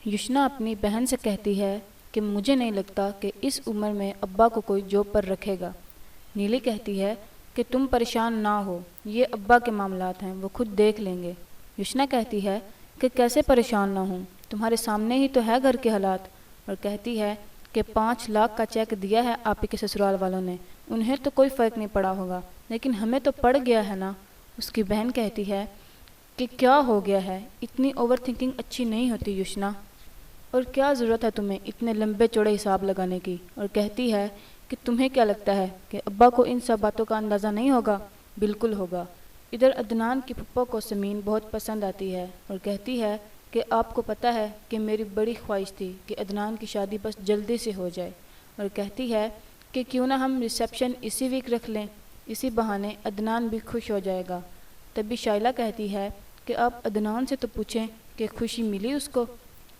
یشنا اپنی بہن سے کہتی ہے کہ مجھے نہیں لگتا کہ اس عمر میں ابا کو کوئی جاب پر رکھے گا۔ نیلی کہتی ہے کہ تم پریشان نہ ہو، یہ ابا کے معاملات ہیں، وہ خود دیکھ لیں گے۔ یشنا کہتی ہے کہ کیسے پریشان نہ ہوں، تمہارے سامنے ہی تو ہے گھر کے حالات، اور کہتی ہے کہ 5 لاکھ کا چیک دیا ہے آپ ہی کے سسرال والوں نے، انہیں تو کوئی فرق نہیں پڑا ہوگا، لیکن ہمیں تو پڑ گیا ہے نا۔ اس کی بہن کہتی ہے کہ کیا ہو گیا ہے، اتنی اوور تھنکنگ اچھی نہیں ہوتی یشنا، اور کیا ضرورت ہے تمہیں اتنے لمبے چوڑے حساب لگانے کی، اور کہتی ہے کہ تمہیں کیا لگتا ہے کہ ابا کو ان سب باتوں کا اندازہ نہیں ہوگا؟ بالکل ہوگا۔ ادھر عدنان کی پھپھو کو سمین بہت پسند آتی ہے اور کہتی ہے کہ آپ کو پتہ ہے کہ میری بڑی خواہش تھی کہ عدنان کی شادی بس جلدی سے ہو جائے، اور کہتی ہے کہ کیوں نہ ہم ریسیپشن اسی ویک رکھ لیں، اسی بہانے عدنان بھی خوش ہو جائے گا۔ تبھی شائلہ کہتی ہے کہ آپ عدنان سے تو پوچھیں کہ خوشی ملی اس کو،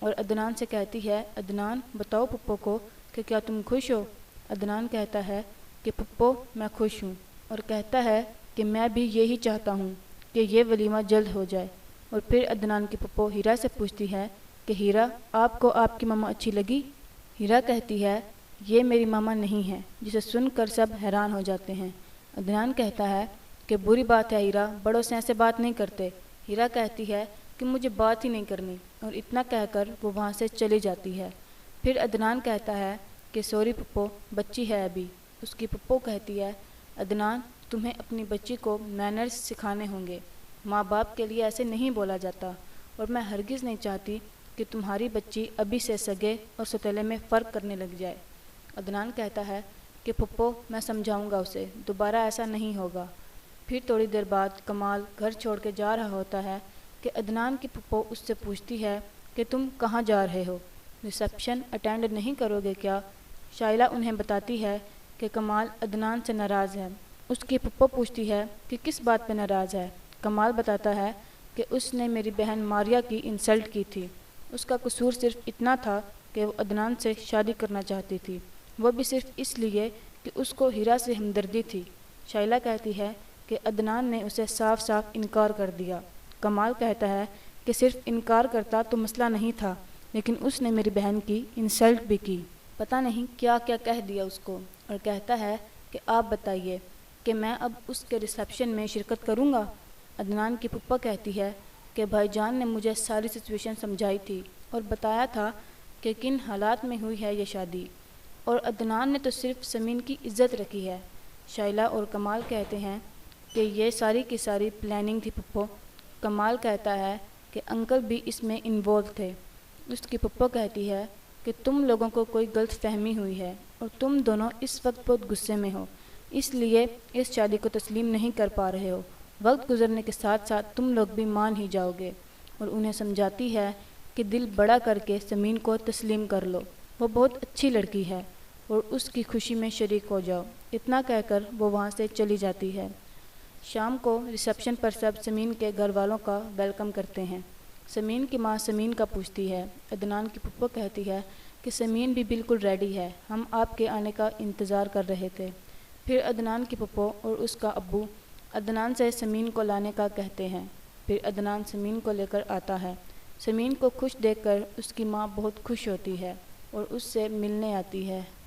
اور عدنان سے کہتی ہے عدنان بتاؤ پھپھو کو کہ کیا تم خوش ہو؟ عدنان کہتا ہے کہ پھپھو میں خوش ہوں، اور کہتا ہے کہ میں بھی یہی چاہتا ہوں کہ یہ ولیمہ جلد ہو جائے۔ اور پھر عدنان کی پھپھو ہیرا سے پوچھتی ہے کہ ہیرا آپ کو آپ کی ماما اچھی لگی؟ ہیرا کہتی ہے یہ میری ماما نہیں ہے، جسے سن کر سب حیران ہو جاتے ہیں۔ عدنان کہتا ہے کہ بری بات ہے ہیرا، بڑوں سے ایسے بات نہیں کرتے۔ ہیرا کہتی ہے کہ مجھے بات ہی نہیں کرنی، اور اتنا کہہ کر وہ وہاں سے چلی جاتی ہے۔ پھر عدنان کہتا ہے کہ سوری پھپھو، بچی ہے ابھی۔ اس کی پھپھو کہتی ہے عدنان تمہیں اپنی بچی کو مینرز سکھانے ہوں گے، ماں باپ کے لیے ایسے نہیں بولا جاتا، اور میں ہرگز نہیں چاہتی کہ تمہاری بچی ابھی سے سگے اور ستیلے میں فرق کرنے لگ جائے۔ عدنان کہتا ہے کہ پھپھو میں سمجھاؤں گا اسے، دوبارہ ایسا نہیں ہوگا۔ پھر تھوڑی دیر بعد کمال گھر چھوڑ کے جا رہا ہوتا ہے کہ عدنان کی پھپھو اس سے پوچھتی ہے کہ تم کہاں جا رہے ہو، ریسیپشن اٹینڈ نہیں کرو گے کیا؟ شائلہ انہیں بتاتی ہے کہ کمال عدنان سے ناراض ہے۔ اس کی پھپھو پوچھتی ہے کہ کس بات پہ ناراض ہے؟ کمال بتاتا ہے کہ اس نے میری بہن ماریا کی انسلٹ کی تھی، اس کا قصور صرف اتنا تھا کہ وہ عدنان سے شادی کرنا چاہتی تھی، وہ بھی صرف اس لیے کہ اس کو ہیرا سے ہمدردی تھی۔ شائلہ کہتی ہے کہ عدنان نے اسے صاف صاف انکار کر دیا۔ کمال کہتا ہے کہ صرف انکار کرتا تو مسئلہ نہیں تھا، لیکن اس نے میری بہن کی انسلٹ بھی کی، پتہ نہیں کیا کیا کہہ دیا اس کو، اور کہتا ہے کہ آپ بتائیے کہ میں اب اس کے ریسیپشن میں شرکت کروں گا؟ عدنان کی پھپھو کہتی ہے کہ بھائی جان نے مجھے ساری سچویشن سمجھائی تھی اور بتایا تھا کہ کن حالات میں ہوئی ہے یہ شادی، اور عدنان نے تو صرف سمین کی عزت رکھی ہے۔ شائلہ اور کمال کہتے ہیں کہ یہ ساری کی ساری پلاننگ تھی پھپھو۔ کمال کہتا ہے کہ انکل بھی اس میں انوالو تھے۔ اس کی پھپھو کہتی ہے کہ تم لوگوں کو کوئی غلط فہمی ہوئی ہے، اور تم دونوں اس وقت بہت غصے میں ہو، اس لیے اس شادی کو تسلیم نہیں کر پا رہے ہو، وقت گزرنے کے ساتھ ساتھ تم لوگ بھی مان ہی جاؤ گے۔ اور انہیں سمجھاتی ہے کہ دل بڑا کر کے سمین کو تسلیم کر لو، وہ بہت اچھی لڑکی ہے، اور اس کی خوشی میں شریک ہو جاؤ۔ اتنا کہہ کر وہ وہاں سے چلی جاتی ہے۔ شام کو ریسیپشن پر سب سمین کے گھر والوں کا ویلکم کرتے ہیں۔ سمین کی ماں سمین کا پوچھتی ہے۔ عدنان کی پھپھو کہتی ہے کہ سمین بھی بالکل ریڈی ہے، ہم آپ کے آنے کا انتظار کر رہے تھے۔ پھر عدنان کی پھپھو اور اس کا ابو عدنان سے سمین کو لانے کا کہتے ہیں۔ پھر عدنان سمین کو لے کر آتا ہے۔ سمین کو خوش دیکھ کر اس کی ماں بہت خوش ہوتی ہے اور اس سے ملنے آتی ہے۔